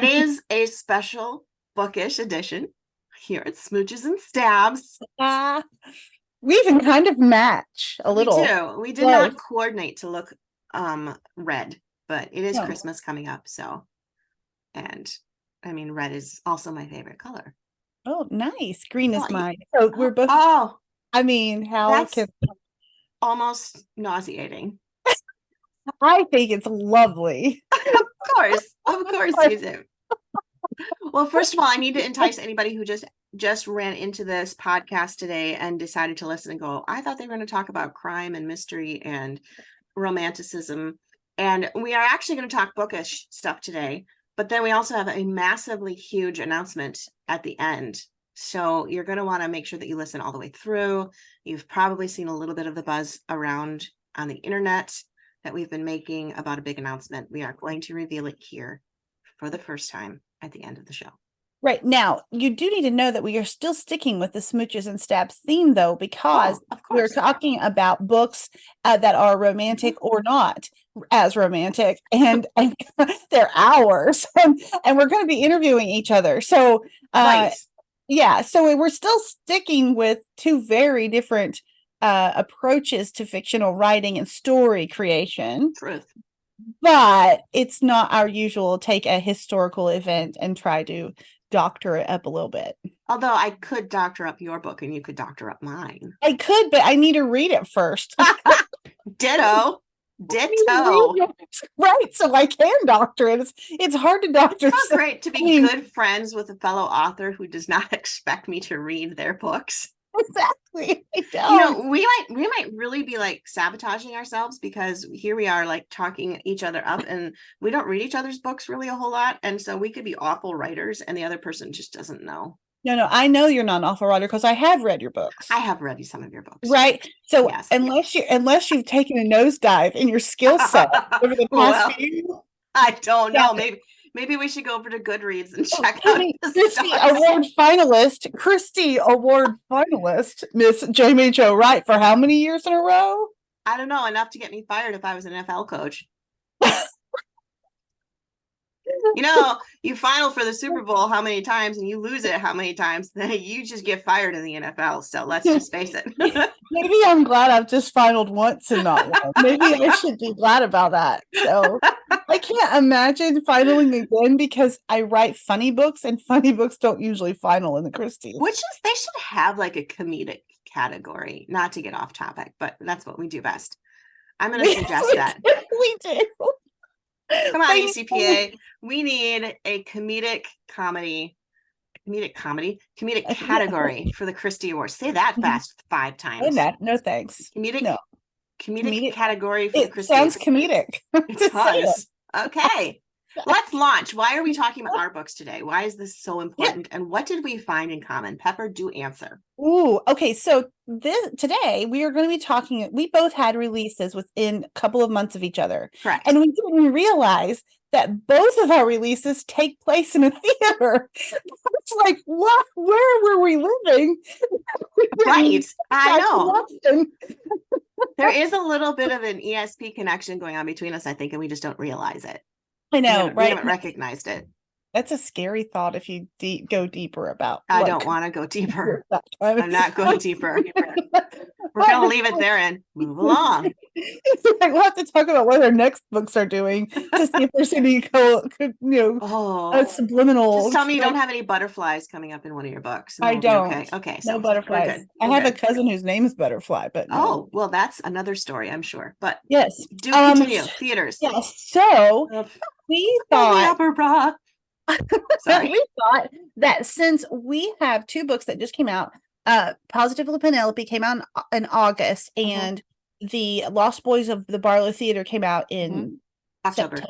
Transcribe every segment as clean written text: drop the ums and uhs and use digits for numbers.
It is a special bookish edition here at Smooches and Stabs. We even kind of match a little. We do. We did Close. not coordinate to look red, but it is No. Christmas coming up, so. And I mean, red is also my favorite color. Oh, nice. Green is Well, mine. So we're both. Oh, I mean, how that's can almost nauseating. I think it's lovely. Of course you do. Well, first of all, I need to entice anybody who just ran into this podcast today and decided to listen and go, I thought they were going to talk about crime and mystery and romanticism. And we are actually going to talk bookish stuff today, but then we also have a massively huge announcement at the end. So you're going to want to make sure that you listen all the way through. You've probably seen a little bit of the buzz around on the internet that we've been making about a big announcement. We are going to reveal it here for the first time at the end of the show. Right now, you do need to know that we are still sticking with the Smooches and Stabs theme, though, because we're talking about books that are romantic or not as romantic, and they're ours, and we're going to be interviewing each other. So, right. Yeah, so we're still sticking with two very different approaches to fictional writing and story creation. Truth. But it's not our usual take a historical event and try to doctor it up a little bit. Although I could doctor up your book and you could doctor up mine. I could, but I need to read it first. Ditto. Right, so I can doctor it. It's hard to doctor. It's so great to be good friends with a fellow author who does not expect me to read their books. Exactly. We might really be like sabotaging ourselves, because here we are like talking each other up, and we don't read each other's books really a whole lot, and so we could be awful writers and the other person just doesn't know. No, I know you're not an awful writer because I have read your books. I have read some of your books. Right. So yes. unless you've taken a nosedive in your skill set over the past few, I don't know. Maybe we should go over to Goodreads and check out Christy Award finalist, Miss Jaime Jo Wright, for how many years in a row? I don't know, enough to get me fired if I was an NFL coach. You final for the Super Bowl how many times and you lose it how many times, then you just get fired in the NFL. So let's just face it. Maybe I'm glad I've just finaled once and not one. Maybe I should be glad about that. So I can't imagine finaling again, because I write funny books and funny books don't usually final in the Christie. They should have like a comedic category, not to get off topic, but that's what we do best. I'm going to suggest that. We do. Come on, ECPA. We need a comedic category for the Christie Awards. Say that fast 5 times. No thanks. Comedic category for the Christie. It sounds comedic. It does. Okay. Let's launch. Why are we talking about our books today? Why is this so important? Yeah. And what did we find in common? Pepper, do answer. Ooh, okay. So today we are going to be talking. We both had releases within a couple of months of each other. Correct. And we didn't realize that both of our releases take place in a theater. It's like, what? Where were we living? Right. I know. There is a little bit of an ESP connection going on between us, I think, and we just don't realize it. I know, right? We haven't recognized it. That's a scary thought if you go deeper about. I don't want to go deeper. I'm not going deeper. We're going to leave it there and move along. We'll have to talk about what our next books are doing to see if there's any subliminal. Just tell me you don't have any butterflies coming up in one of your books. I don't. Okay. So no butterflies. I have a cousin whose name is Butterfly, but no. Oh, well, that's another story, I'm sure. But yes, do continue. Theaters. Yes. So we thought. Sorry. We thought that since we have 2 books that just came out, Positively Penelope came out in August, and the Lost Boys of the Barlow Theater came out in October.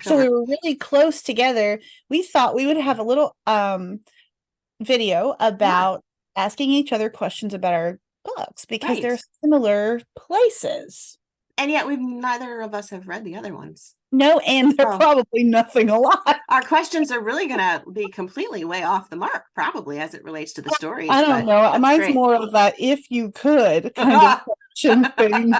So we were really close together. We thought we would have a little video about asking each other questions about our books, because they're similar places. And yet neither of us have read the other ones. No, and they're probably nothing alike. Our questions are really going to be completely way off the mark, probably, as it relates to the stories. I don't know. Mine's more of that if you could kind of question thing.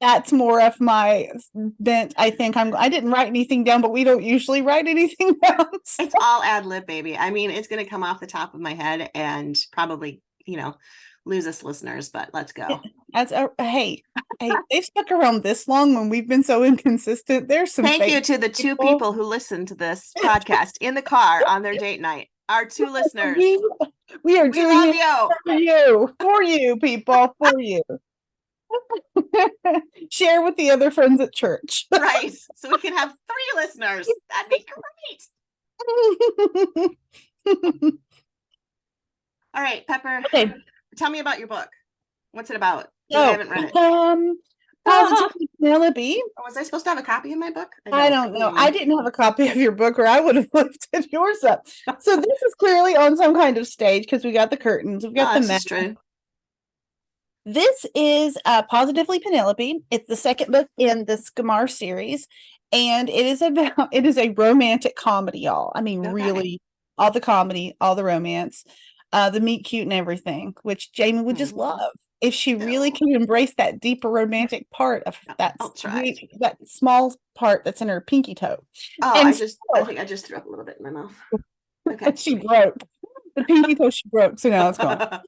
That's more of my bent. I think I didn't write anything down, but we don't usually write anything down. So. It's all ad lib, baby. I mean, it's going to come off the top of my head and probably, lose us listeners, but let's go. Hey, they've stuck around this long when we've been so inconsistent. There's some Thank you to the two people who listen to this podcast in the car on their date night. Our two listeners. We are doing love it for you, people, for you. Share with the other friends at church. Right. So we can have 3 listeners. That'd be great. All right, Pepper. Okay. Tell me about your book. What's it about? I haven't read it. Positively Penelope. Was I supposed to have a copy of my book? I don't know. I didn't have a copy of your book, or I would have lifted yours up. So this is clearly on some kind of stage because we got the curtains, we've got the map. True. This is Positively Penelope. It's the second book in the Skamar series, and it is a romantic comedy, y'all. I mean, really, all the comedy, all the romance, the meet cute and everything, which Jamie would just love if she really could embrace that deeper romantic part of that small part that's in her pinky toe. Oh, I think I just threw up a little bit in my mouth. Okay. She broke. The pinky toe she broke, so now it's gone.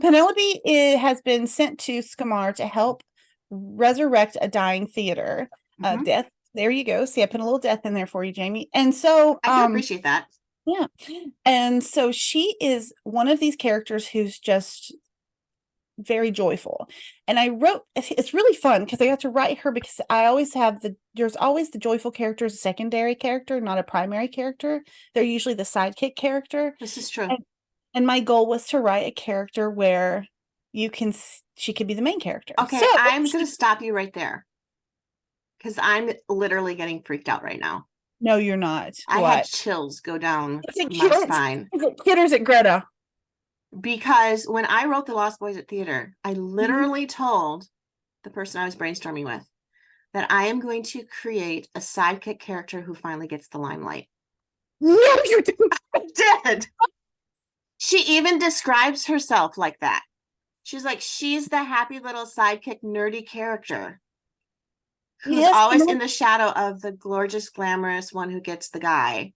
Penelope has been sent to Skamar to help resurrect a dying theater. Death. There you go. See, I put a little death in there for you, Jamie. And so I can appreciate that. Yeah. And so she is one of these characters who's just very joyful. And it's really fun because I got to write her because there's always the joyful character as a secondary character, not a primary character. They're usually the sidekick character. This is true. And my goal was to write a character where she could be the main character. Okay, so I'm going to stop you right there because I'm literally getting freaked out right now. No, you're not. I had chills go down my spine. Is it Kid or is it Greta? Because when I wrote The Lost Boys at Theater, I literally told the person I was brainstorming with that I am going to create a sidekick character who finally gets the limelight. No, you didn't. I did. She even describes herself like that. She's like, she's the happy little sidekick nerdy character who's always in the shadow of the gorgeous, glamorous one who gets the guy.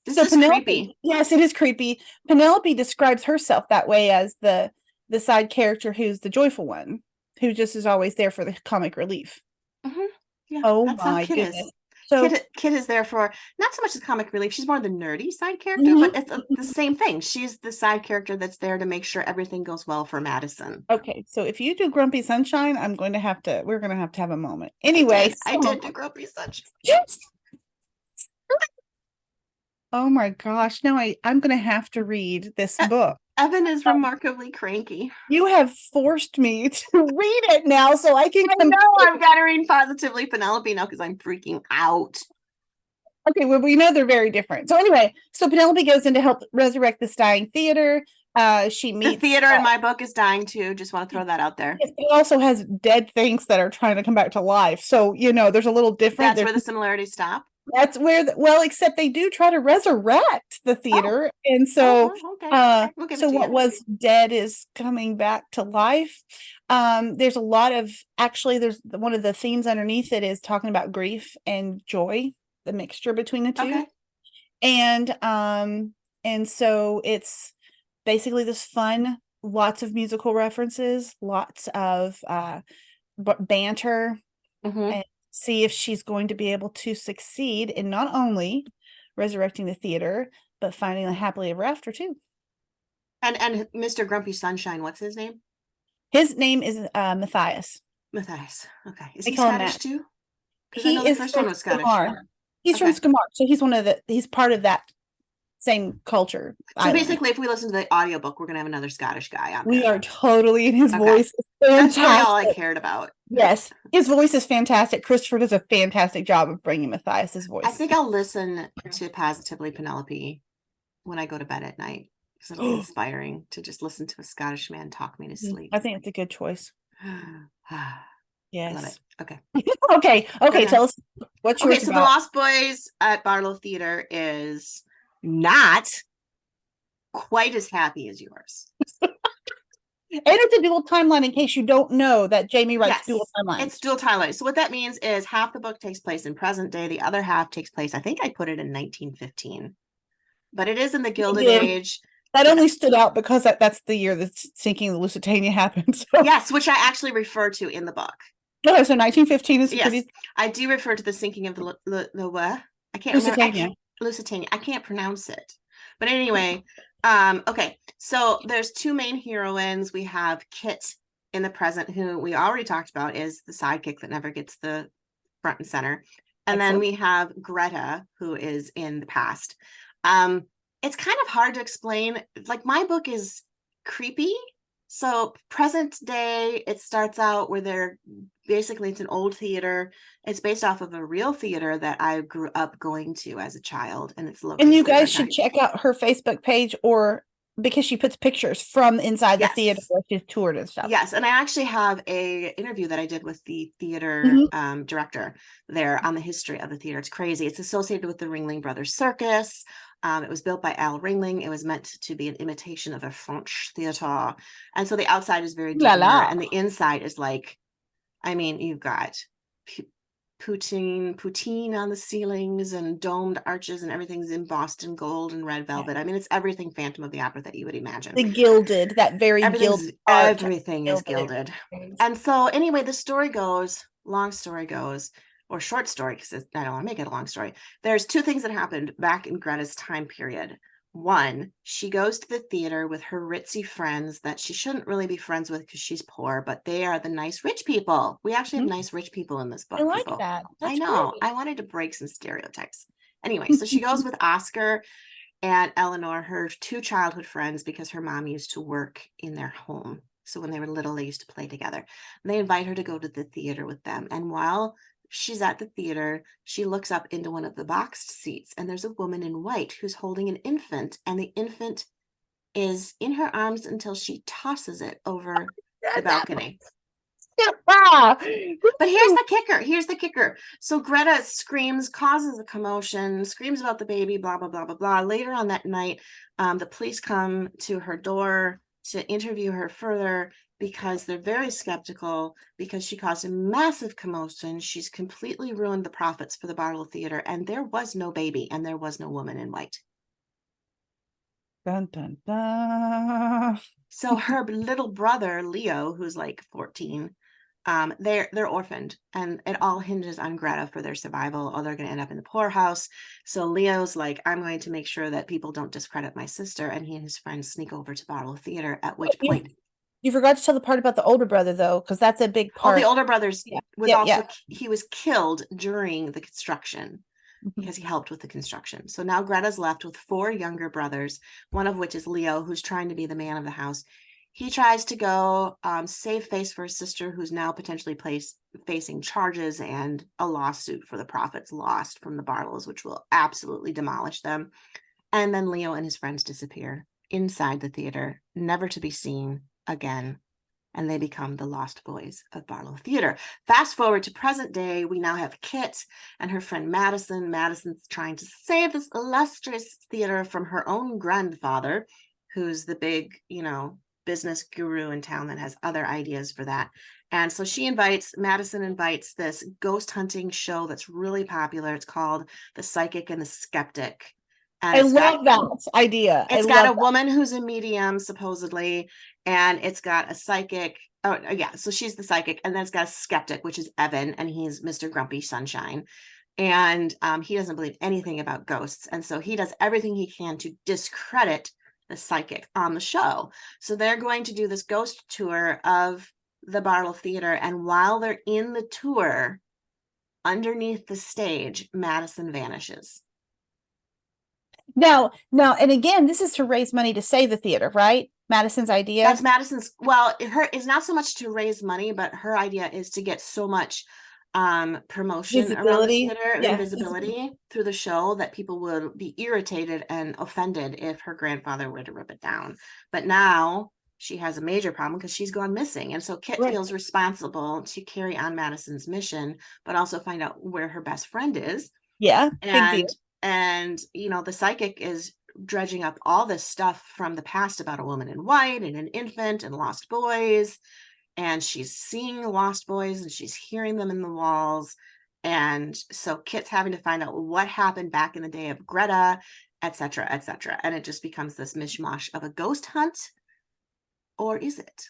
This is creepy. Yes, it is creepy. Penelope describes herself that way as the side character who's the joyful one, who just is always there for the comic relief. Yeah, oh that's my how Kid goodness. is. So Kid is there for not so much as comic relief. She's more the nerdy side character, but it's the same thing. She's the side character that's there to make sure everything goes well for Madison. Okay, so if you do Grumpy Sunshine, we're going to have to have a moment. Anyway, I did do Grumpy Sunshine. Yes. Oh my gosh, now I'm going to have to read this book. Evan is remarkably cranky. You have forced me to read it now so I can I know I've got to read Positively Penelope now because I'm freaking out. Okay, well, we know they're very different. So anyway, Penelope goes in to help resurrect this dying theater. She meets the theater in my book is dying too. Just want to throw that out there. It also has dead things that are trying to come back to life. So there's a little different. That's where the similarities stop. That's where except they do try to resurrect the theater. And so what was dead is coming back to life. There's a lot of there's one of the themes underneath it is talking about grief and joy, the mixture between the two. And so it's basically this fun, lots of musical references, lots of banter, and see if she's going to be able to succeed in not only resurrecting the theater, but finding a happily ever after too. And Mr. Grumpy Sunshine, what's his name? His name is Matthias. Matthias. Okay. Is he Scottish too? Because I know the first one was Scottish. He's from Skamar, so he's part of that same culture. So basically, if we listen to the audiobook, we're going to have another Scottish guy on there. We are totally in his voice. That's really all I cared about. Yes, his voice is fantastic. Christopher does a fantastic job of bringing Matthias's voice. I think I'll listen to Positively Penelope when I go to bed at night. Because it'll be inspiring to just listen to a Scottish man talk me to sleep. I think it's a good choice. Yes. Love it. Okay. Okay. Tell us what's yours. So The Lost Boys at Barlow Theater is not quite as happy as yours. And it's a dual timeline in case you don't know that Jamie writes dual Yes, timelines. it's dual timeline. So what that means is half the book takes place in present day, the other half takes place, I think I put it in 1915, but it is in the Gilded Age. That Yeah. only stood out because that's the year the sinking of the Lusitania happened. So. Yes, which I actually refer to in the book. Okay, so 1915 is Yes, pretty. I do refer to the sinking of the what? I can't Lusitania. remember. Lusitania. I can't pronounce it. But anyway, okay. So there's two main heroines. We have Kit in the present, who we already talked about is the sidekick that never gets the front and center. And then we have Greta, who is in the past. It's kind of hard to explain. Like, my book is creepy. So present day, it starts out where they're basically, it's an old theater. It's based off of a real theater that I grew up going to as a child, and it's located. And you guys should check out her Facebook page, or because she puts pictures from inside the theater where she's toured and stuff. Yes, and I actually have a interview that I did with the theater director there on the history of the theater. It's crazy. It's associated with the Ringling Brothers Circus. It was built by Al Ringling. It was meant to be an imitation of a French theater. And so the outside is very deep, and the inside is like, I mean, you've got poutine on the ceilings and domed arches, and everything's embossed in gold and red velvet. I mean, it's everything Phantom of the Opera that you would imagine. The gilded, that very gilded art. Everything is gilded. And so anyway, the story goes, long story goes, or short story, because I don't want to make it a long story. There's two things that happened back in Greta's time period. One, she goes to the theater with her ritzy friends that she shouldn't really be friends with because she's poor, but they are the nice rich people. We actually have nice rich people in this book. I like that. I know. Great. I wanted to break some stereotypes. Anyway, so she goes with Oscar and Eleanor, her two childhood friends, because her mom used to work in their home. So when they were little, they used to play together. And they invite her to go to the theater with them. And while she's at the theater, she looks up into one of the boxed seats, and there's a woman in white who's holding an infant, and the infant is in her arms until she tosses it over the balcony. But here's the kicker. So Greta screams, causes a commotion, screams about the baby, blah, blah, blah, blah, blah. Later on that night, the police come to her door to interview her further, because they're very skeptical, because she caused a massive commotion. She's completely ruined the profits for the Barlow Theater, and there was no baby, and there was no woman in white. Dun, dun, dun. So her little brother, Leo, who's like 14, they're orphaned, and it all hinges on Greta for their survival, or they're going to end up in the poorhouse. So Leo's like, I'm going to make sure that people don't discredit my sister, and he and his friends sneak over to Barlow Theater, at which point... You forgot to tell the part about the older brother, though, because that's a big part. Oh, the older brother's he was killed during the construction, because he helped with the construction. So now Greta's left with four younger brothers, one of which is Leo, who's trying to be the man of the house. He tries to go save face for his sister, who's now potentially facing charges and a lawsuit for the profits lost from the Barlows, which will absolutely demolish them. And then Leo and his friends disappear inside the theater, never to be seen again, and they become the lost boys of Barlow Theater. Fast forward to present day, we now have Kit and her friend Madison. Madison's trying to save this illustrious theater from her own grandfather, who's the big, business guru in town that has other ideas for that. And so Madison invites this ghost hunting show that's really popular. It's called The Psychic and the Skeptic. And I love that idea. It's got a woman who's a medium, supposedly, and it's got a psychic. Oh, yeah. So she's the psychic. And then it's got a skeptic, which is Evan, and he's Mr. Grumpy Sunshine. And he doesn't believe anything about ghosts. And so he does everything he can to discredit the psychic on the show. So they're going to do this ghost tour of the Barlow Theater. And while they're in the tour, underneath the stage, Madison vanishes. No, and again, this is to raise money to save the theater, right? Madison's idea. That's Madison's. Well, it's not so much to raise money, but her idea is to get so much promotion around the theater and visibility through the show that people would be irritated and offended if her grandfather were to rip it down. But now she has a major problem because she's gone missing, and so Kit feels responsible to carry on Madison's mission, but also find out where her best friend is. Yeah, big deal. And the psychic is dredging up all this stuff from the past about a woman in white and an infant and lost boys. And she's seeing lost boys and she's hearing them in the walls. And so Kit's having to find out what happened back in the day of Greta, etc., etc. And it just becomes this mishmash of a ghost hunt. Or is it?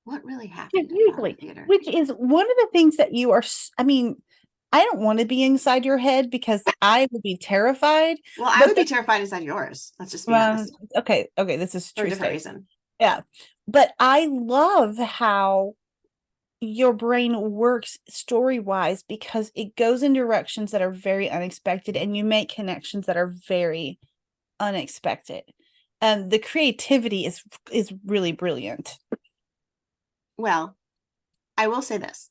What really happened in the theater? Which is one of the things that you are, I mean, I don't want to be inside your head because I would be terrified. Well, I would be terrified inside yours. Let's just be honest. Okay, this is for a different reason. Yeah, but I love how your brain works story-wise because it goes in directions that are very unexpected and you make connections that are very unexpected. And the creativity is really brilliant. Well, I will say this.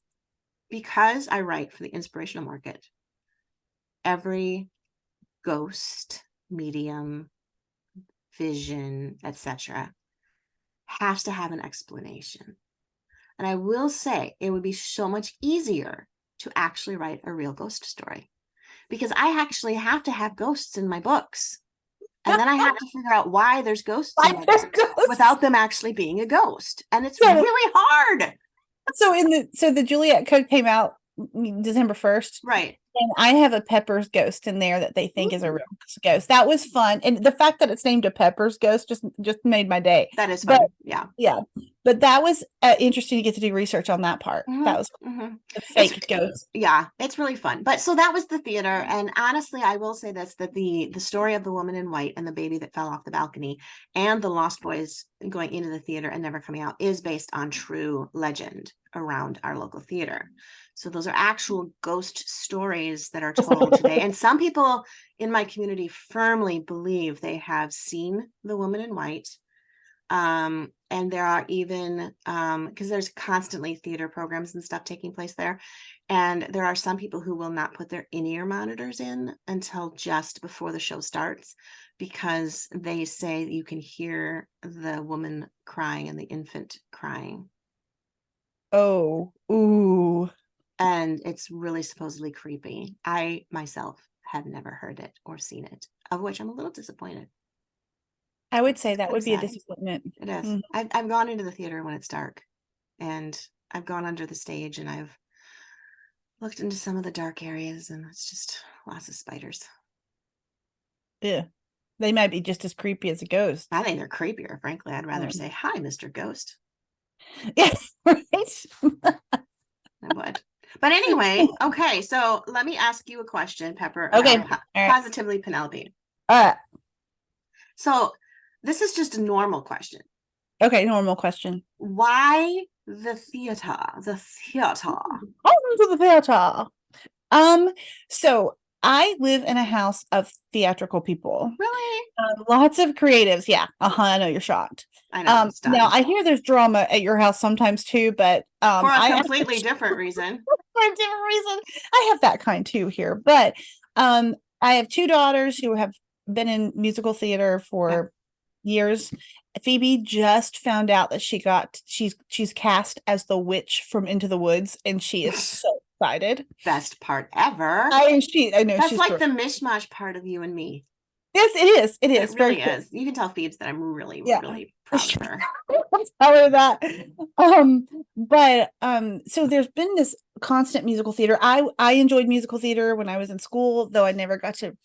Because I write for the inspirational market, every ghost, medium, vision, etc., has to have an explanation. And I will say it would be so much easier to actually write a real ghost story because I actually have to have ghosts in my books. And then I have to figure out why there's ghosts in my books without them actually being a ghost. And it's really hard. So the Juliet Code came out December 1st. Right. And I have a Pepper's ghost in there that they think is a real ghost. That was fun. And the fact that it's named a Pepper's ghost just made my day. That is fun. Yeah. But that was interesting to get to do research on that part. That was the fake ghost. Yeah, it's really fun. But so that was the theater. And honestly, I will say this, that the story of the woman in white and the baby that fell off the balcony and the lost boys going into the theater and never coming out is based on true legend around our local theater. So those are actual ghost stories that are told today. And some people in my community firmly believe they have seen the woman in white. And there are even, because there's constantly theater programs and stuff taking place there. And there are some people who will not put their in-ear monitors in until just before the show starts, because they say you can hear the woman crying and the infant crying. Oh, ooh. And it's really supposedly creepy. I myself had never heard it or seen it, of which I'm a little disappointed. I would say that would be a disappointment. It is. I've gone into the theater when it's dark, and I've gone under the stage and I've looked into some of the dark areas, and it's just lots of spiders. Yeah. They might be just as creepy as a ghost. I think they're creepier, frankly. I'd rather say, hi, Mr. Ghost. Yes, right. I would. But anyway, okay, so let me ask you a question, Pepper. Okay. Positively Penelope. So this is just a normal question. Okay, normal question. Why the theater? The theater. Welcome to the theater. So I live in a house of theatrical people. Really? Lots of creatives. Yeah. I know you're shocked. I know. Now I hear there's drama at your house sometimes too, but for a completely different reason. For a different reason. I have that kind too here. But I have two daughters who have been in musical theater for years. Phoebe just found out that she's cast as the witch from Into the Woods, and she is so excited. Best part ever. I know that's like the mishmash part of you and me. Yes, it is. It is. It really is. You can tell Phoebes that I'm really, really proud of her. Tell her that. But so there's been this constant musical theater. I enjoyed musical theater when I was in school, though I never got to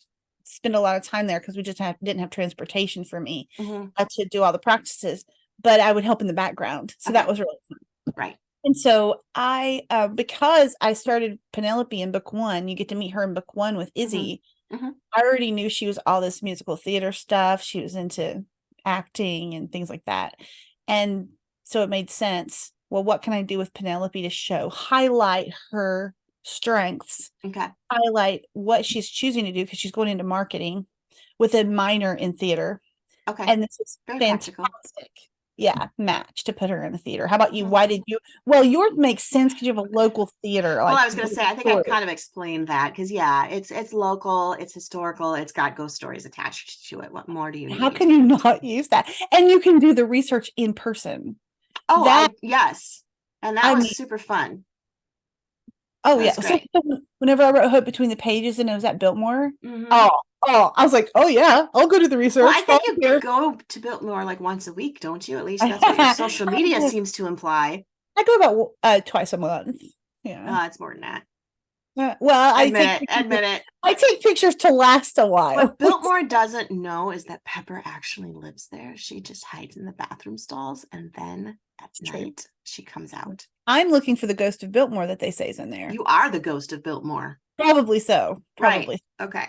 spend a lot of time there because we just didn't have transportation for me to do all the practices. But I would help in the background, so that was really fun. Right. And so I, because I started Penelope in book 1, you get to meet her in book 1 with Izzy. I already knew she was all this musical theater stuff. She was into acting and things like that. And so it made sense. Well, what can I do with Penelope to highlight her strengths, highlight what she's choosing to do, because she's going into marketing with a minor in theater. Okay. And this is very fantastic. Practical. Yeah, match to put her in the theater. How about you? Why did you? Well, yours makes sense because you have a local theater. Well, I was going to say, I think I kind of explained that because it's local, it's historical, it's got ghost stories attached to it. What more do you need? How can you not use that? And you can do the research in person. Oh, yes, and that was super fun. Oh yeah. So whenever I wrote Hope Between the Pages and it was at Biltmore, oh, Oh, I was like, oh yeah, I'll go do the Well, I research. think you Volunteer. go to Biltmore like once a week, don't you? At least that's what your social media seems to imply. I go about twice a month. Yeah. It's more than that. Well, Admit it. Admit it. I take pictures to last a while. What Biltmore doesn't know is that Pepper actually lives there. She just hides in the bathroom stalls, and then at night she comes out. I'm looking for the ghost of Biltmore that they say is in there. You are the ghost of Biltmore. Probably so. Probably. Right. Okay.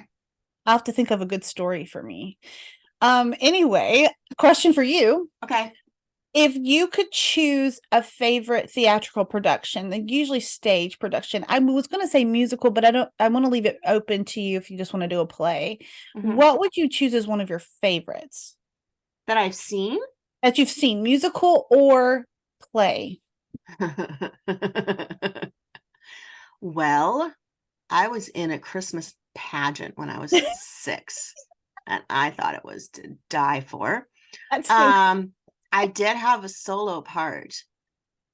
I'll have to think of a good story for me. Anyway, question for you. Okay. If you could choose a favorite theatrical production, then usually stage production. I was going to say musical, but I want to leave it open to you if you just want to do a play. What would you choose as one of your favorites? That I've seen? That you've seen, musical or play? Well, I was in a Christmas pageant when I was 6, and I thought it was to die for. I did have a solo part,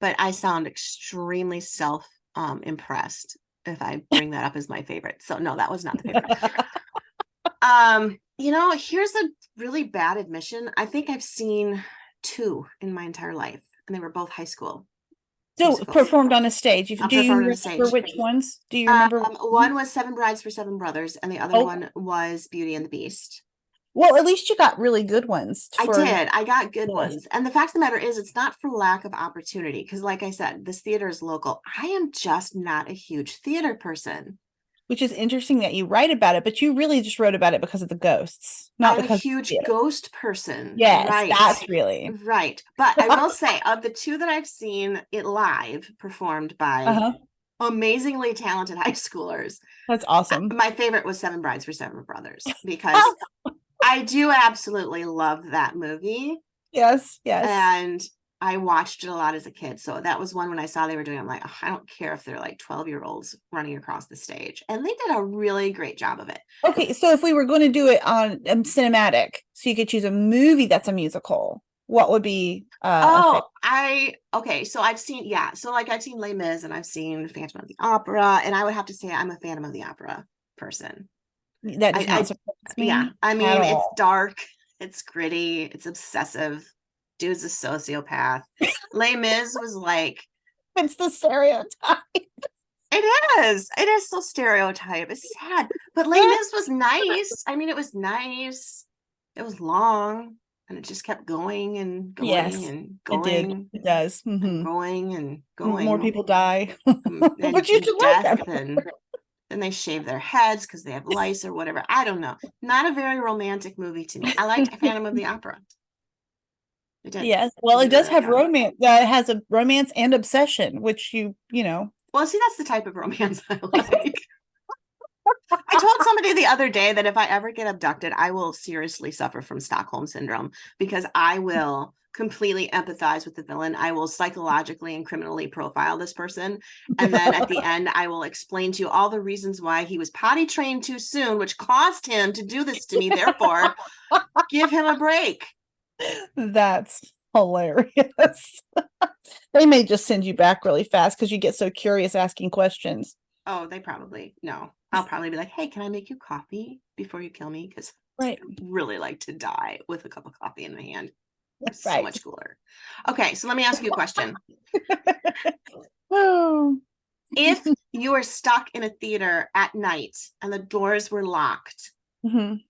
but I sound extremely self impressed if I bring that up as my favorite. So no, that was not the favorite. Here's a really bad admission. I think I've seen 2 in my entire life, and they were both high school. So performed on a stage. Do you remember which ones? Do you remember? One was 7 Brides for 7 Brothers, and the other one was Beauty and the Beast. Well, at least you got really good ones. I did. I got good ones. And the fact of the matter is, it's not for lack of opportunity. Because like I said, this theater is local. I am just not a huge theater person. Which is interesting that you write about it, but you really just wrote about it because of the ghosts. Not because I'm a huge ghost person. Yes, right. That's really. Right. But I will say, of the 2 that I've seen it live performed by amazingly talented high schoolers. That's awesome. My favorite was 7 Brides for 7 Brothers, because I do absolutely love that movie. Yes, yes. And I watched it a lot as a kid. So that was one when I saw they were doing, I'm like, I don't care if they're like 12-year-olds running across the stage. And they did a really great job of it. Okay, so if we were going to do it on cinematic, so you could choose a movie that's a musical, what would be so I've seen, so like I've seen Les Mis, and I've seen Phantom of the Opera, and I would have to say I'm a Phantom of the Opera person. That does not surprise me. Yeah, I mean, it's dark, it's gritty, it's obsessive. Dude's a sociopath. Les Mis was like, it's the stereotype. It is so stereotype. It's sad, but Les Mis was nice. I mean, it was nice. It was long, and it just kept going and going and going. It does. And going and going. More people die. But you should like them. Then they shave their heads because they have lice or whatever. I don't know. Not a very romantic movie to me. I liked Phantom of the Opera. It did. Yes. Well, it does have romance. It has a romance and obsession, which you know. Well, see, that's the type of romance I like. I told somebody the other day that if I ever get abducted, I will seriously suffer from Stockholm syndrome, because I will completely empathize with the villain. I will psychologically and criminally profile this person. And then at the end, I will explain to you all the reasons why he was potty trained too soon, which caused him to do this to me. Therefore, give him a break. That's hilarious. They may just send you back really fast because you get so curious asking questions. Oh, they probably, no. I'll probably be like, hey, can I make you coffee before you kill me? Because I really like to die with a cup of coffee in my hand. It's so much cooler. Okay, so let me ask you a question. If you were stuck in a theater at night and the doors were locked, and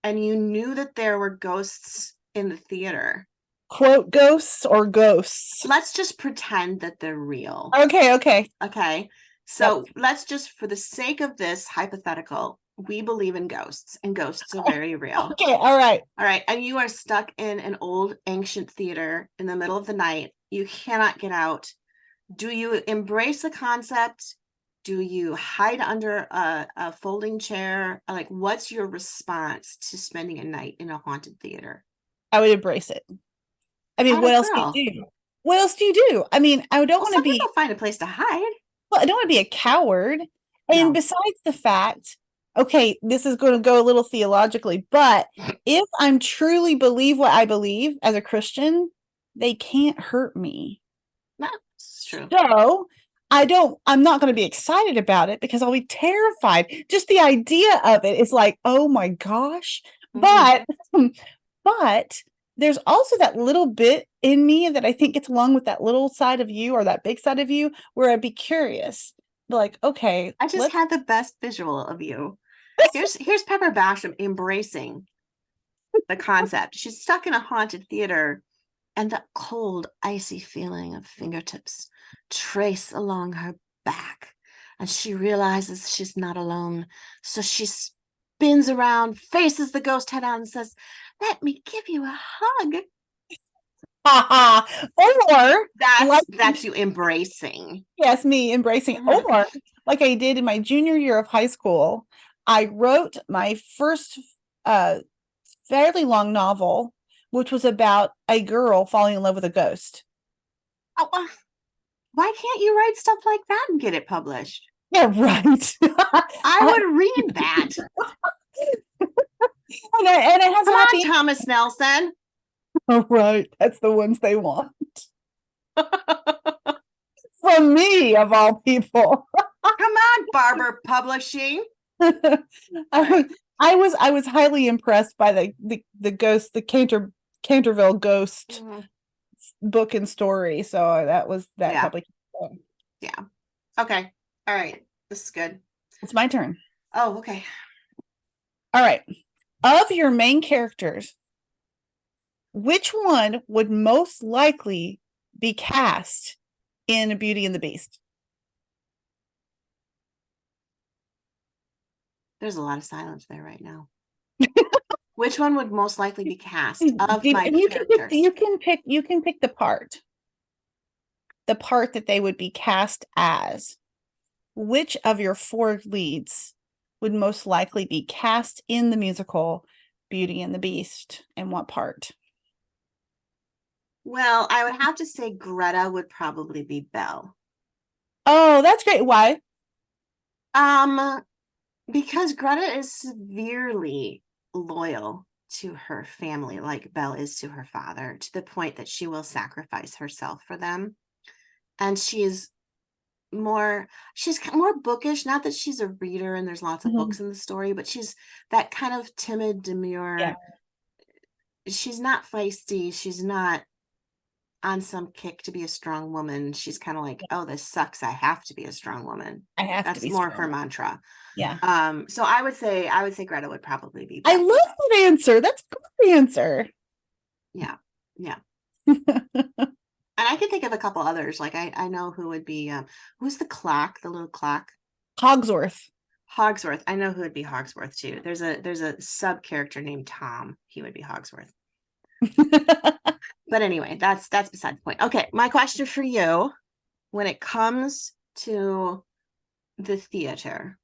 you knew that there were ghosts in the theater. Quote ghosts or ghosts? Let's just pretend that they're real. Okay. So let's just, for the sake of this hypothetical, we believe in ghosts, and ghosts are very real. Okay, all right. And you are stuck in an old ancient theater in the middle of the night. You cannot get out. Do you embrace the concept? Do you hide under a folding chair? Like, what's your response to spending a night in a haunted theater? I would embrace it. I mean, what else do you do? What else do you do? I mean, I don't want to be. Find a place to hide. Well, I don't want to be a coward. And besides the fact, okay, this is going to go a little theologically, but if I'm truly believe what I believe as a Christian, they can't hurt me. That's true. So I'm not going to be excited about it because I'll be terrified. Just the idea of it is like, oh my gosh. But, but there's also that little bit in me that I think gets along with that little side of you or that big side of you where I'd be curious. Like, okay, I just had the best visual of you. Here's Pepper Basham embracing the concept. She's stuck in a haunted theater, and the cold, icy feeling of fingertips trace along her back. And she realizes she's not alone. So she spins around, faces the ghost head on, and says, "Let me give you a hug." Or that's you embracing. Yes, me embracing. Or like I did in my junior year of high school, I wrote my first fairly long novel, which was about a girl falling in love with a ghost. Oh, why can't you write stuff like that and get it published? Yeah, right. I would read that. And it has Come on, Thomas Nelson. Oh, right. That's the ones they want. From me, of all people. Come on, Barber Publishing. I was highly impressed by the ghost, the Canterville ghost book and story. So that was that probably. Yeah. Okay. All right. This is good. It's my turn. Oh, okay. All right. Of your main characters, which one would most likely be cast in Beauty and the Beast? There's a lot of silence there right now. Which one would most likely be cast of my characters? You can pick the part that they would be cast as. Which of your 4 leads would most likely be cast in the musical Beauty and the Beast, and what part? Well, I would have to say Greta would probably be Belle. Oh, that's great. Why? Because Greta is severely loyal to her family, like Belle is to her father, to the point that she will sacrifice herself for them. And she's more bookish. Not that she's a reader and there's lots of books in the story, but she's that kind of timid, demure. Yeah. She's not feisty. She's not on some kick to be a strong woman. She's kind of like, oh, this sucks. I have to be a strong woman. That's more of her mantra. Yeah. So I would say Greta would probably be. I love that answer. That's a great answer. Yeah. And I can think of a couple others. Like I know who would be. Who's the clock? The little clock. Hogsworth. I know who would be Hogsworth too. There's a sub character named Tom. He would be Hogsworth. But anyway, that's beside the point. Okay, my question for you: when it comes to the theater,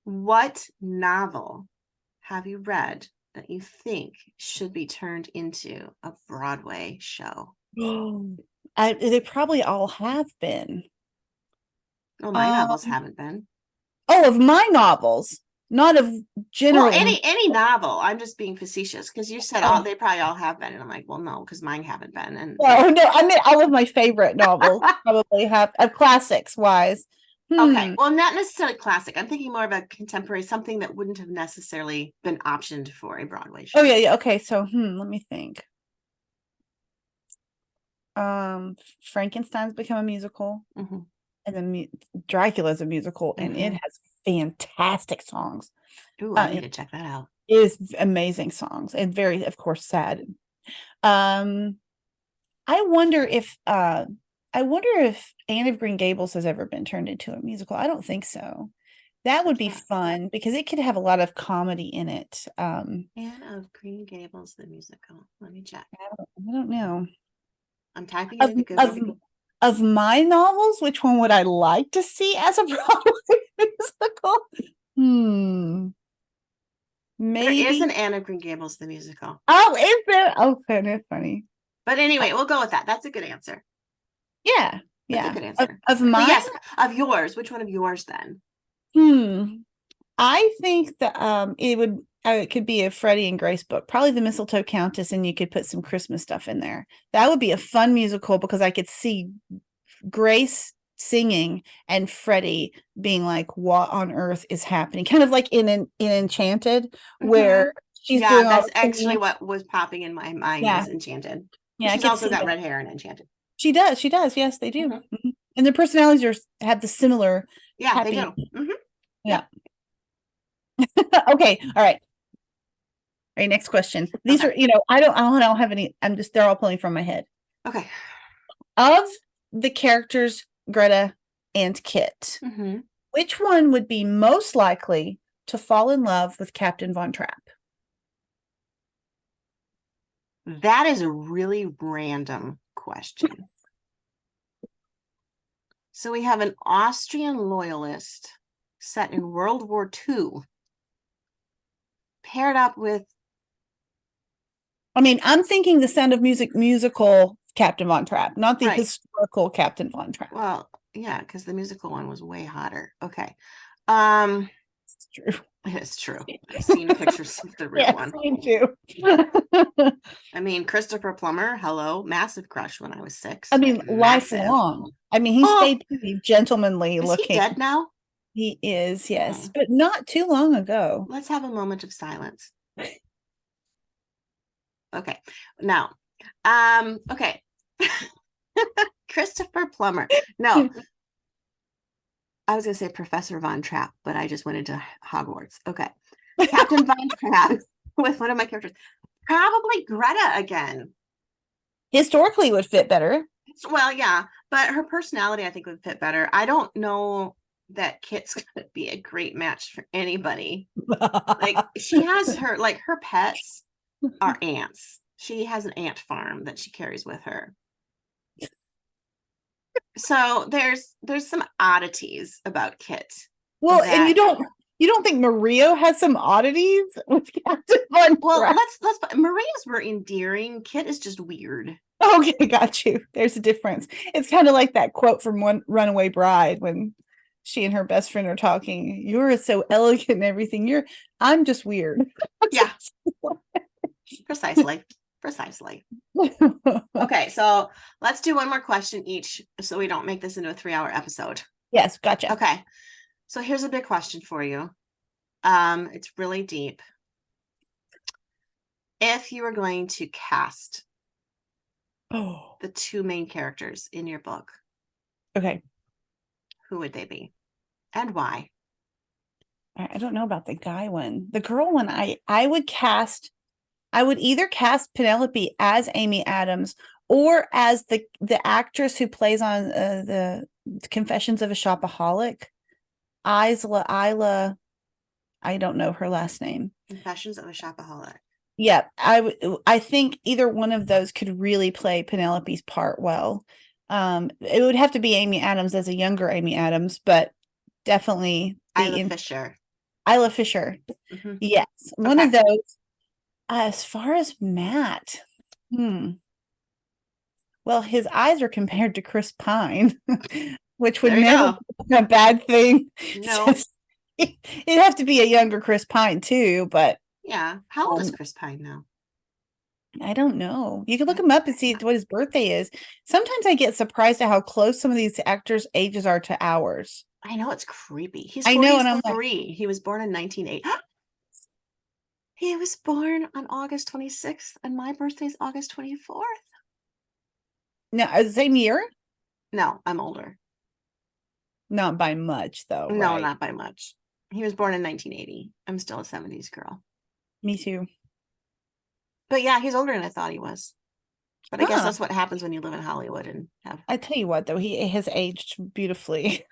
what novel have you read that you think should be turned into a Broadway show? They probably all have been. Oh, my novels haven't been. Oh, of my novels, not of general. Well, any novel. I'm just being facetious because you said they probably all have been, and I'm like, well, no, because mine haven't been. And no, I mean all of my favorite novels probably have classics wise. Okay, well, not necessarily classic. I'm thinking more of a contemporary, something that wouldn't have necessarily been optioned for a Broadway show. Oh yeah. Okay, so let me think. Frankenstein's become a musical, and then Dracula's a musical, and it has fantastic songs. Ooh, I need to check that out. It is amazing songs and very, of course, sad. I wonder if Anne of Green Gables has ever been turned into a musical. I don't think so. That would be fun because it could have a lot of comedy in it. Anne of Green Gables, the musical. Let me check. I don't know. I'm typing it into Google. Of my novels, which one would I like to see as a Broadway musical? Maybe there is an Anne of Green Gables, the musical. Oh, is there? Oh, funny. But anyway, we'll go with that. That's a good answer. Yeah. That's a good answer. Of mine? Yes, of yours. Which one of yours then? I think that it could be a Freddie and Grace book, probably the Mistletoe Countess, and you could put some Christmas stuff in there. That would be a fun musical because I could see Grace singing and Freddie being like, what on earth is happening? Kind of like in Enchanted, where she's Yeah, doing all that's the actually singing. what was popping in my mind Yeah. was Enchanted. Yeah, I She's could also see got that. red hair in Enchanted. She does. She does. Yes, they do. Mhm. And their personalities have the similar Yeah, they happy. do. Yeah. Yep. Okay. All right. All right. Next question. These Okay. are, I don't have any. They're all pulling from my head. Okay. Of the characters, Greta and Kit, which one would be most likely to fall in love with Captain Von Trapp? That is a really random question. So we have an Austrian loyalist set in World War II paired up with. I mean, I'm thinking the Sound of Music musical Captain Von Trapp, not the Right. historical Captain Von Trapp. Well, yeah, because the musical one was way hotter. Okay. It's true. It's true. I've seen pictures of the real Yes, one. me too. I mean, Christopher Plummer, hello, massive crush when I was 6. I mean, Massive. lifelong. I mean, he Oh, stayed pretty gentlemanly is looking. he dead now? He is, yes, Oh. but not too long ago. Let's have a moment of silence. Okay. Now, okay. Christopher Plummer. No. I was going to say Professor Von Trapp, but I just went into Hogwarts. Okay. Captain Von Trapp with one of my characters. Probably Greta again. Historically would fit better. Well, yeah, but her personality I think would fit better. I don't know that Kit's going to be a great match for anybody. Like she has her pets are ants. She has an ant farm that she carries with her. So there's some oddities about Kit. Well, and you don't think Maria has some oddities with Captain Von Trapp? Well, let's Maria's were endearing. Kit is just weird. Okay, got you. There's a difference. It's kind of like that quote from One Runaway Bride when she and her best friend are talking. You're so elegant and everything. I'm just weird. Yeah. Precisely. Okay, so let's do one more question each so we don't make this into a 3-hour episode. Yes, gotcha. Okay. So here's a big question for you. It's really deep. If you were going to cast the 2 main characters in your book, okay, who would they be and why? I don't know about the guy one. The girl one, I would either cast Penelope as Amy Adams or as the actress who plays on the Confessions of a Shopaholic, Isla. I don't know her last name. Confessions of a Shopaholic. Yeah, I think either one of those could really play Penelope's part well. It would have to be Amy Adams as a younger Amy Adams, but definitely Isla Fisher. Isla Fisher. Yes, one of those. As far as Matt, well, his eyes are compared to Chris Pine, which would never be a bad thing. No, it'd have to be a younger Chris Pine too, but yeah. How old is Chris Pine now? I don't know. You can look him up and see what his birthday is. Sometimes I get surprised at how close some of these actors' ages are to ours. I know, it's creepy. He's 43. I know, and I'm like, he was born in 1980. He was born on August 26th, and my birthday is August 24th. No, same year? No, I'm older. Not by much, though. No, right? not by much. He was born in 1980. I'm still a 70s girl. Me too. But yeah, he's older than I thought he was. But I guess that's what happens when you live in Hollywood and have. I tell you what, though, he has aged beautifully.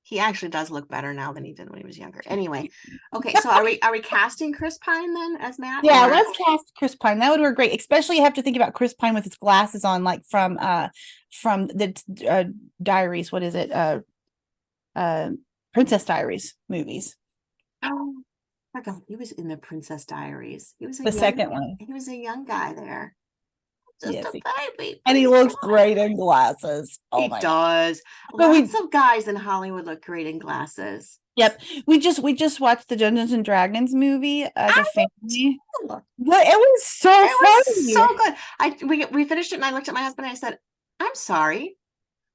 He actually does look better now than he did when he was younger. Anyway, okay, so are we casting Chris Pine then as Matt? Yeah, let's cast Chris Pine. That would work great. Especially you have to think about Chris Pine with his glasses on, like from the Diaries. What is it? Princess Diaries movies. Oh my God, he was in the Princess Diaries. He was the second one. He was a young guy there. Just a baby. And he looks great in glasses. Oh, he does. Lots of guys in Hollywood look great in glasses. Yep. We just watched the Dungeons and Dragons movie as a family. But it was so funny. So good. We finished it and I looked at my husband and I said, I'm sorry.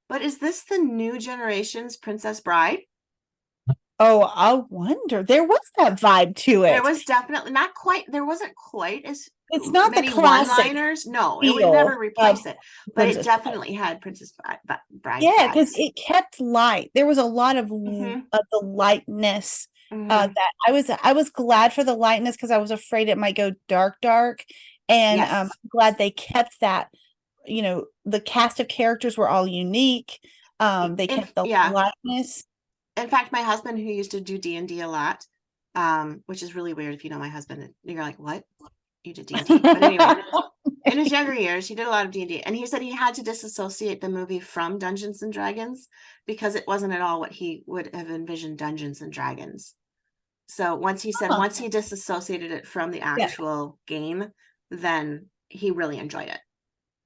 But is this the new generation's Princess Bride? Oh, I wonder. There was that vibe to There it. was definitely not quite, there wasn't quite as It's not the many classic one-liners. No, it would never feel replace of it, but it Princess Bride. definitely had Princess Bride Yeah, because vibes. it kept light. There was a lot of Hmm. of the lightness Hmm. that I was glad for the lightness because I was afraid it might go dark. And Yes. I'm glad they kept that. The cast of characters were all unique. They kept the Yeah. lightness. In fact, my husband, who used to do D&D a lot, which is really weird if you know my husband, you're like, what? You did D&D? But anyway, in his younger years, he did a lot of D&D, and he said he had to disassociate the movie from Dungeons and Dragons because it wasn't at all what he would have envisioned Dungeons and Dragons. So once he said, Huh. once he disassociated it from the Yeah, actual game, then he really enjoyed it.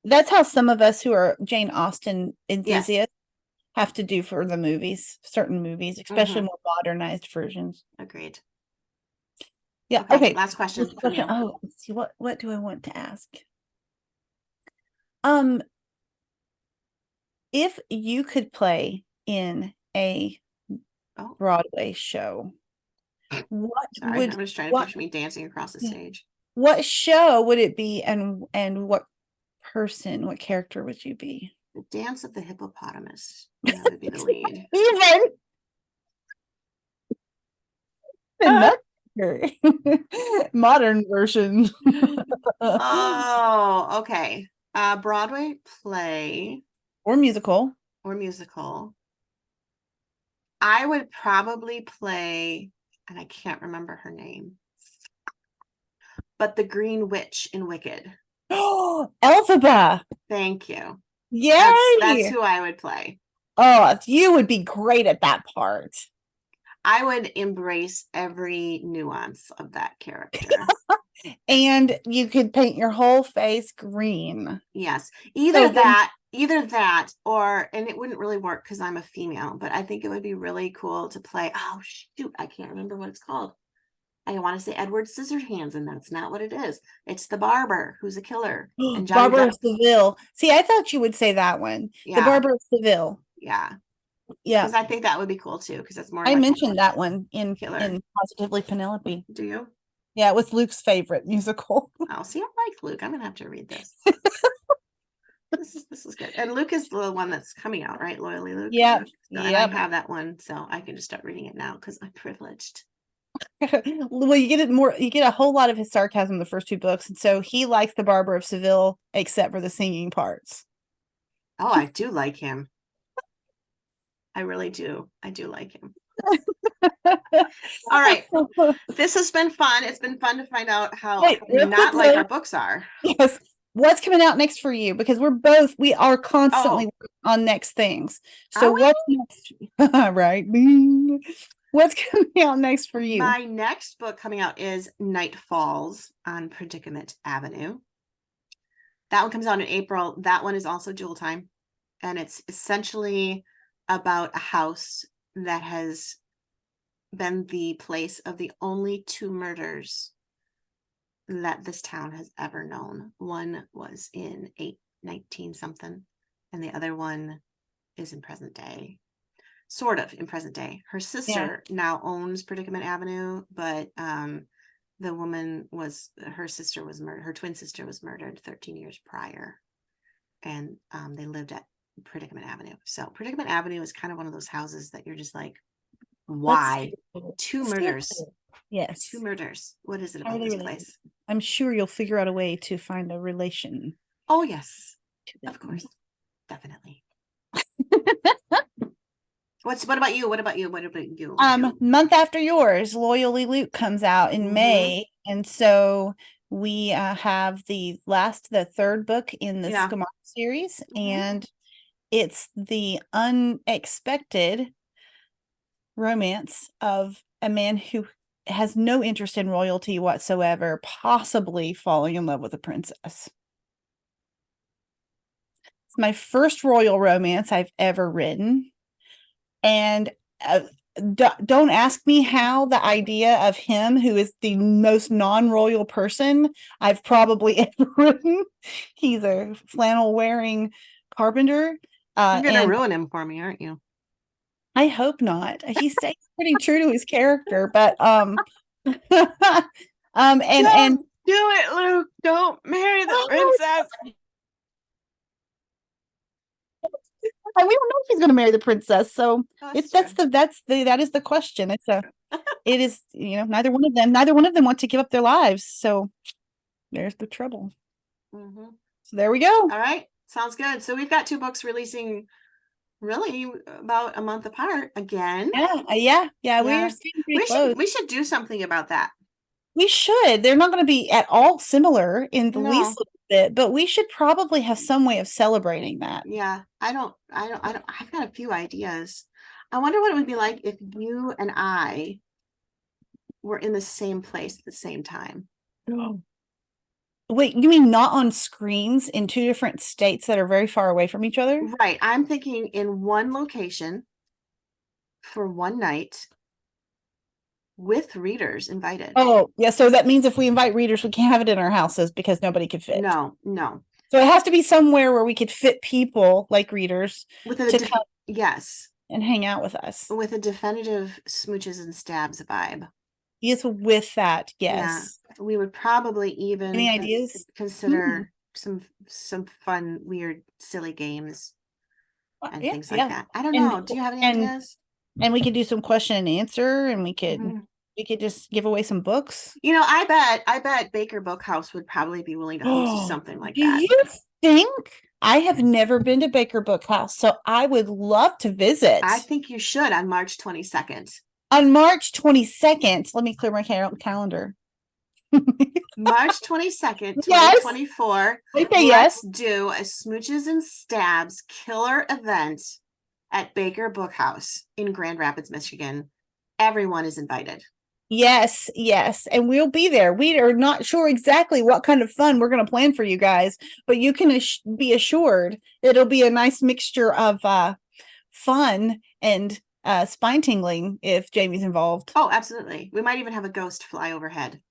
that's how some of us who are Jane Austen Yes. enthusiasts have to do for the movies, certain movies, especially Hmm. more modernized versions. Agreed. Yeah. Okay, Okay. last This question from question. you. Oh, let's see. What do I want to ask? Um, if you could play in a Oh, Broadway show, what sorry. would I'm just trying to what picture me dancing across the yeah, stage. what show would it be, and what character would you be? The Dance of the Hippopotamus. That would be the lead. Even in that modern version. Oh, okay. Broadway play Or musical. or musical. I would probably play, and I can't remember her name, but the Green Witch in Wicked. Oh, Elphaba. Thank you. That's Yay. who I would play. Oh, you would be great at that part. I would embrace every nuance of that character. And you could paint your whole face green. Yes. So then, Either that, or, and it wouldn't really work because I'm a female, but I think it would be really cool to play. Oh, shoot. I can't remember what it's called. I want to say Edward Scissorhands, and that's not what it is. It's the barber who's a killer. And Johnny Barber of Depp. Seville. See, I thought you would say that one. The Yeah. Barber of Seville. Yeah. Yeah. Because I think that would be cool too, because it's more I like mentioned that one in killer. Positively Penelope. Do you? Yeah, it was Luke's favorite musical. Oh, see, I like Luke. I'm gonna have to read this. This is good. And Luke is the one that's coming out, right? Loyally Luke. Yep. So, and I Yep. have that one, so I can just start reading it now because I'm privileged. Well, you get a whole lot of his sarcasm in the first two books, and so he likes the Barber of Seville except for the singing parts. Oh, I do like him. I really do. I do like him. All right. This has been fun. It's been fun to find out how Wait, real not quick, like though. our books are. Yes. What's coming out next for you? Because we are constantly on next things. So Are we? what's next? Right. What's coming out next for you? My next book coming out is Night Falls on Predicament Avenue. That one comes out in April. That one is also dual time. And it's essentially about a house that has been the place of the only two murders that this town has ever known. One was in 19 something, and the other one is in present day. Sort of in present day. Her sister now owns Predicament Avenue, but the woman was her sister was murdered. Her twin sister was murdered 13 years prior, and they lived at Predicament Avenue. So Predicament Avenue is kind of one of those houses that you're just like, why? Two murders. Yes. Two murders. What is it How are about they this related? place? I'm sure you'll figure out a way to find a relation. Oh, yes. To them. Of course. Definitely. What about you? What about you? What about you? Month after yours, Loyally Luke comes out in May, and so we have the third book in the Scamar series, and it's the unexpected romance of a man who has no interest in royalty whatsoever, possibly falling in love with a princess. It's my first royal romance I've ever written, and don't ask me how the idea of him, who is the most non-royal person I've probably ever written. He's a flannel wearing carpenter, You're gonna And ruin him for me, aren't you? I hope not. He stays pretty true to his character, but and Don't do it, Luke. Don't marry the princess. and we don't know if he's going to marry the princess. So That's true. that is the question. It is, neither one of them want to give up their lives. So there's the trouble. Mm-hmm. So there we go. All right. Sounds good. So we've got 2 books releasing really about a month apart again. Yeah. We're getting pretty close. We should do something about that. We should. They're not going to be at all similar in the No. least little bit, but we should probably have some way of celebrating that. Yeah. I've got a few ideas. I wonder what it would be like if you and I were in the same place at the same time. Wait, you mean not on screens in 2 different states that are very far away from each other? Right. I'm thinking in one location for one night with readers invited. Oh, yeah. So that means if we invite readers, we can't have it in our houses because nobody could fit. No. So it has to be somewhere where we could fit people like readers to come yes, and hang out with us. with a definitive smooches and stabs vibe. Yes, with that, yes. Yeah, we would probably even Any ideas? consider some fun, weird, silly games and things like that. I don't know. Do you have any ideas? And we could do some question and answer, and we could just give away some books. I bet Baker Bookhouse would probably be willing to host something like that. Do you think? I have never been to Baker Bookhouse, so I would love to visit. I think you should on March 22nd. On March 22nd, let me clear my calendar. March 22nd, 2024. Yes. Let's do a Smooches and Stabs killer event at Baker Bookhouse in Grand Rapids, Michigan. Everyone is invited. Yes. And we'll be there. We are not sure exactly what kind of fun we're going to plan for you guys, but you can be assured it'll be a nice mixture of fun and spine tingling if Jamie's involved. Oh, absolutely. We might even have a ghost fly overhead.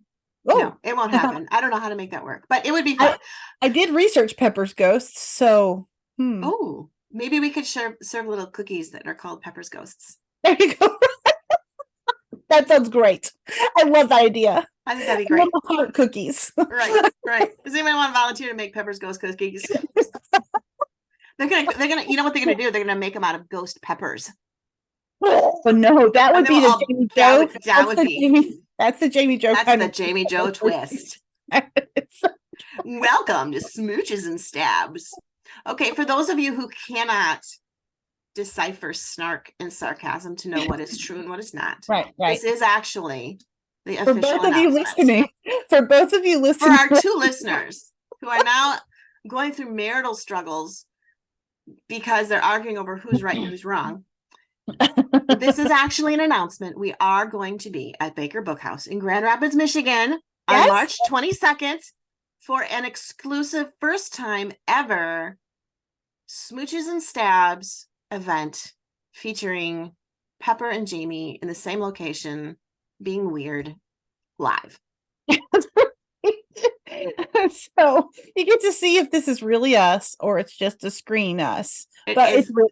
Oh. No, it won't happen. I don't know how to make that work, but it would be fun. I did research Pepper's ghosts, so Oh, maybe we could serve little cookies that are called Pepper's ghosts. There you go. That sounds great. I love that idea. I think that'd be great. Heart cookies. Right. Does anyone want to volunteer to make Pepper's ghost cookies? They're gonna. You know what they're gonna do? They're gonna make them out of ghost peppers. Oh no, that would be the Jamie Joe. That's the Jamie Joe. That's the Jamie Joe twist. Welcome to Smooches and Stabs. Okay, for those of you who cannot decipher snark and sarcasm to know what is true and what is not, right. This is actually the for official both of you listening. For both of you listening, for our 2 listeners who are now going through marital struggles because they're arguing over who's right and who's wrong. This is actually an announcement. We are going to be at Baker Bookhouse in Grand Rapids, Michigan on March 22nd for an exclusive first time ever Smooches and Stabs event featuring Pepper and Jamie in the same location being weird live. So you get to see if this is really us or it's just a screen us. It'll be proof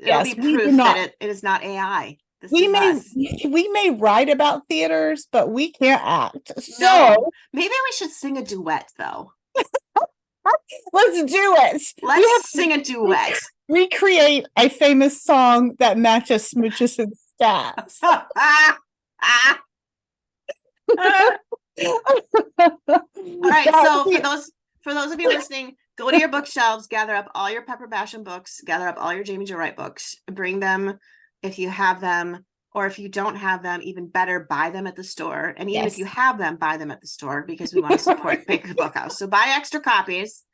that it is not AI. We may write about theaters, but we can't act. So maybe we should sing a duet though. Let's do it. Let's sing a duet. Recreate a famous song that matches Smooches and Stabs. All right. So for those of you listening, go to your bookshelves, gather up all your Pepper Basham books, gather up all your Jamie Jo Wright books, bring them if you have them, or if you don't have them, even better, buy them at the store. And even if you have them, buy them at the store because we want to support Baker Bookhouse. So buy extra copies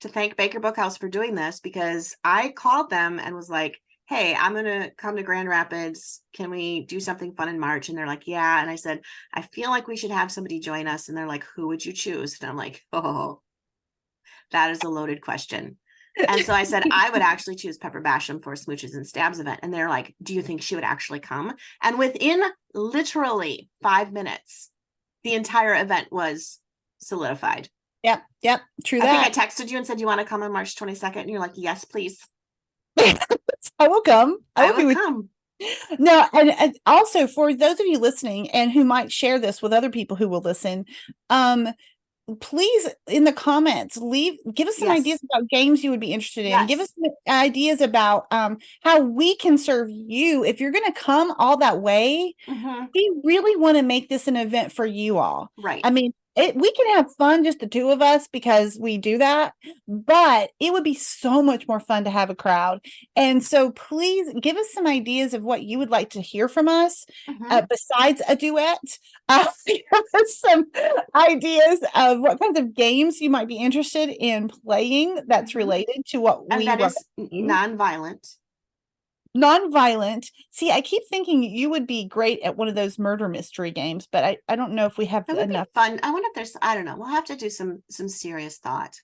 to thank Baker Bookhouse for doing this, because I called them and was like, hey, I'm going to come to Grand Rapids. Can we do something fun in March? And they're like, yeah. And I said, I feel like we should have somebody join us. And they're like, who would you choose? And I'm like, oh, that is a loaded question. And so I said, I would actually choose Pepper Basham for Smooches and Stabs event. And they're like, do you think she would actually come? And within literally 5 minutes, the entire event was solidified. Yep. True that. I think I texted you and said, you want to come on March 22nd? And you're like, yes, please. I will come. I I will be would with come. no, and also for those of you listening and who might share this with other people who will listen, um, please in the comments give us some ideas Yes. about games you would be interested in. Give us Yes. some ideas about how we can serve you if you're going to come all that way. Hmm. We really want to make this an event for you all. Right. I mean, we can have fun, just the two of us, because we do that, but it would be so much more fun to have a crowd. And so please give us some ideas of what you would like to hear from us, Hmm. besides a duet. Give us some ideas of what kinds of games you might be interested in playing that's Hmm. related to what And we that run. is non-violent. Non-violent. See, I keep thinking you would be great at one of those murder mystery games, but I don't know if we have That would be enough. fun. I wonder if there's, I don't know. We'll have to do some serious thought.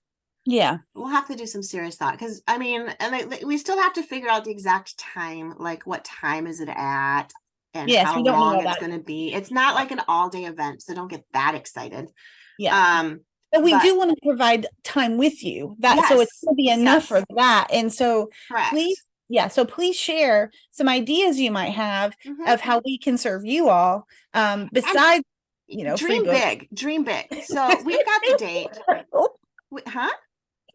Yeah. We'll have to do some serious thought because I mean, and we still have to figure out the exact time, like what time is it at and Yes, how we don't know long all it's that. going to be. It's not like an all-day event, so don't get that excited. Yeah. Um, But we but do want to provide time with you. That so it's yes, going to be enough for yes, that. And so please, correct. yeah, so please share some ideas you might have Hmm. of how we can serve you all. And Besides, free dream books. big, dream big. So we've got the date. Huh?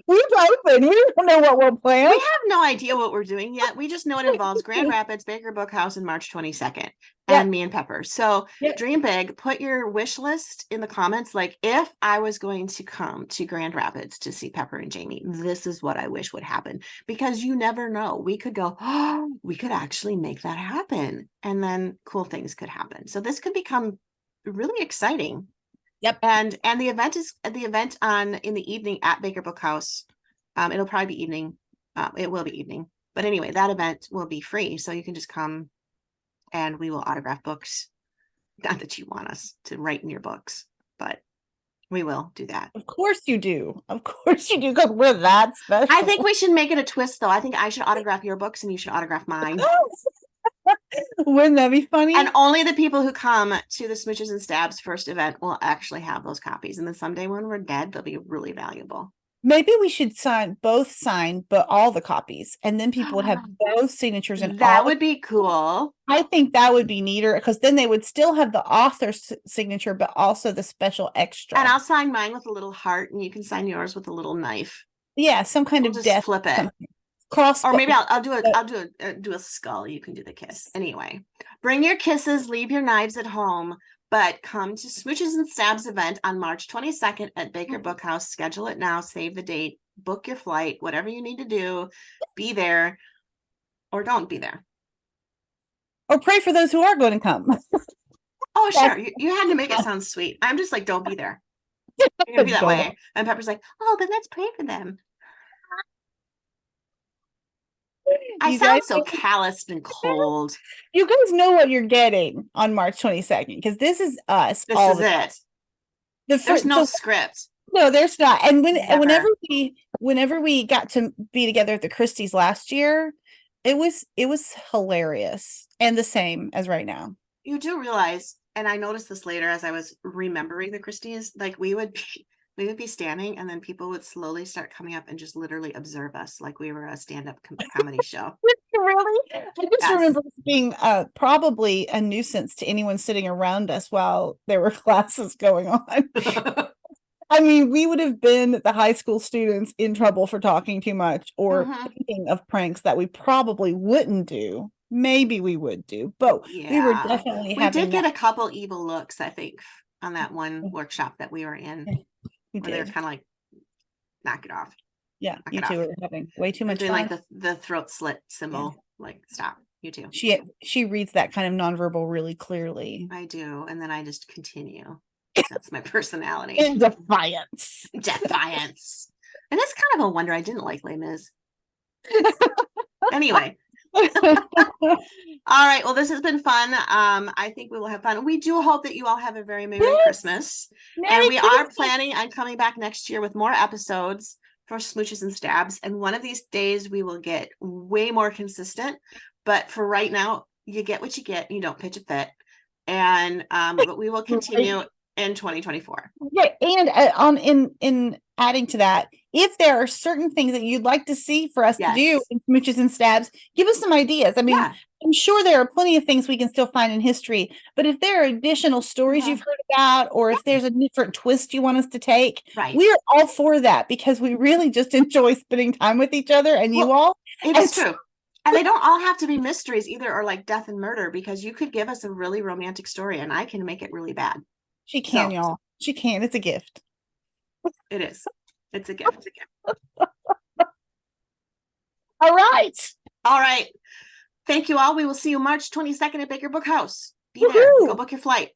We're open. We don't know what we'll We plan. have no idea what we're doing yet. We just know it involves Grand Rapids, Baker Book House, and March 22nd, and Yep. me and Pepper. So Yep. dream big. Put your wish list in the comments. Like, if I was going to come to Grand Rapids to see Pepper and Jamie, this is what I wish would happen. Because you never know. We could go, oh, we could actually make that happen. And then cool things could happen. So this could become really exciting. Yep. And the event on in the evening at Baker Book House. It'll probably be evening. It will be evening. But anyway, that event will be free. So you can just come and we will autograph books. Not that you want us to write in your books, but we will do that. Of course you do. Of course you do, because we're that special. I think we should make it a twist, though. I think I should autograph your books and you should autograph mine. Wouldn't that be funny? And only the people who come to the Smooches and Stabs first event will actually have those copies. And then someday when we're dead, they'll be really valuable. Maybe we should sign, but all the copies, and then people would have both signatures and That all. would be cool. I think that would be neater because then they would still have the author's signature, but also the special extra. And I'll sign mine with a little heart, and you can sign yours with a little knife. Yeah, some kind We'll of just death. flip it. Cross. Or maybe I'll do a skull. You can do the kiss. Anyway, bring your kisses, leave your knives at home, but come to Smooches and Stabs event on March 22nd at Baker Book House. Schedule it now, save the date, book your flight, whatever you need to do, be there or don't be there. Or pray for those who are going to come. Oh, sure. You had to make it sound sweet. I'm just like, don't be there. You're gonna be that way. And Pepper's like, oh, but let's pray for them. I sound so calloused and cold. You guys know what you're getting on March 22nd because this is us. This is it. There's no script. No, there's not. And whenever we got to be together at the Christie's last year, it was hilarious and the same as right now. You do realize, and I noticed this later as I was remembering the Christie's, like we would be standing and then people would slowly start coming up and just literally observe us like we were a stand-up comedy show. Really? I just remember being probably a nuisance to anyone sitting around us while there were classes going on. I mean, we would have been the high school students in trouble for talking too much or thinking of pranks that we probably wouldn't do. Maybe we would do, but we were definitely we did get a couple evil looks, I think, on that one workshop that we were in. We where did. they were kind of like, knock it off. Yeah, you two were having way too much fun. Like the throat slit symbol. Like, stop. You too. She reads that kind of nonverbal really clearly. I do, and then I just continue. That's my personality. In defiance. Defiance. And it's kind of a wonder I didn't like Les Mis. Anyway. All right. Well, this has been fun. I think we will have fun. We do hope that you all have a very Merry Christmas. And we are planning on coming back next year with more episodes for Smooches and Stabs. And one of these days we will get way more consistent. But for right now, you get what you get. You don't pitch a fit. And but we will continue. in 2024. Yeah, and in adding to that, if there are certain things that you'd like to see for us to do Yes. in Smooches and Stabs, give us some ideas. I mean, Yeah. I'm sure there are plenty of things we can still find in history, but if there are additional stories you've heard about, or if there's a different twist you want us to take, Right. we are all for that because we really just enjoy spending time with each other and you all. It is true. And they don't all have to be mysteries either, or like death and murder, because you could give us a really romantic story and I can make it really bad. She can, So, y'all. She can. It's a gift. it is. It's a gift. It's a gift. All right. All right. Thank you all. We will see you March 22nd at Baker Book House. Be there. Go book your flight.